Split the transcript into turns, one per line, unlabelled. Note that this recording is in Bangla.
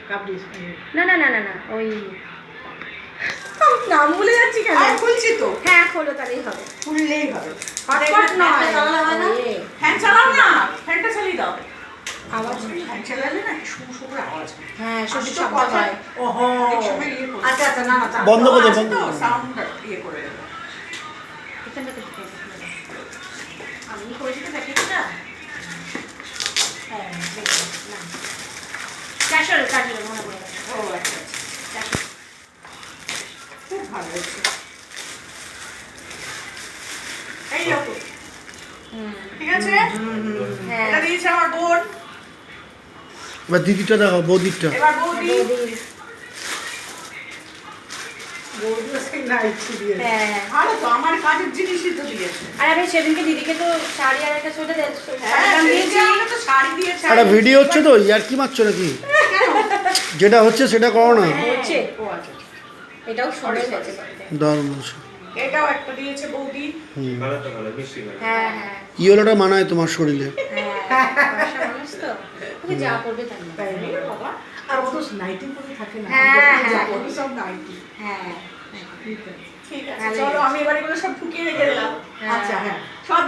না না না না না ওই নাম ভুলে যাচ্ছি কেন?
খুলছি তো।
হ্যাঁ খোলো, তাহলেই হবে।
খুললেই হবে।
ফটফট নয়।
ফ্যান চালাও না, ফ্যানটা চালিয়ে দাও।
আওয়াজ
ফ্যান চালালে না শু শু করে আওয়াজ হয়।
হ্যাঁ শব্দ
শব্দ
শব্দ হয়।
ওহো আচ্ছা আচ্ছা না না
বন্ধ করে দাও,
আছে
বন্ধ
তো
করে দাও।
সাউন্ড ইয়ে করে দেবো।
এখানটাতে ঢুকে দাও।
আমি করেছি তো প্যাকেটটা।
হ্যাঁ দেখো না 400 মনে পড়ে গেছে।
ও আচ্ছা আচ্ছা। খুব ভালো হয়েছে। এই দেখো ঠিক আছে।
হ্যাঁ
এটা দিয়েছে আমার বোন।
এবার দিদিটা দেখো, বৌদিরটা।
এবার বৌদি।
হ্যাঁ
ভালো তো, আমার কাজের জিনিসই তো দিয়েছে।
আর আমি সেদিনকে দিদিকে তো শাড়ি আর একটা সোয়েটার
হ্যাঁ
দিয়েছি।
দিয়েছে, আমাকে তো শাড়ি দিয়েছে।
একটা ভিডিও হচ্ছে তো, ইয়ার কি মারছো নাকি? যেটা হচ্ছে সেটা করো না।
হচ্ছে
ও আচ্ছা।
এটাও সুন্দর হয়েছে।
দারুণ।
এটাও একটা দিয়েছে বৌদি।
হ্যাঁ হ্যাঁ
ইয়েলোটা মানায় তোমার শরীরে।
হ্যাঁ বর্ষা মানুষ তো তুমি যা করবে তাই না।
তাই না বাবা? আর ও তো নাইটি পরে থাকে না।
হ্যাঁ, হ্যাঁ।
ও তো সব নাইটি।
হ্যাঁ
ঠিক আছে চলো আমি এবার এগুলো সব ঢুকিয়ে রেখে দিলাম।
হ্যাঁ।
আচ্ছা হ্যাঁ সব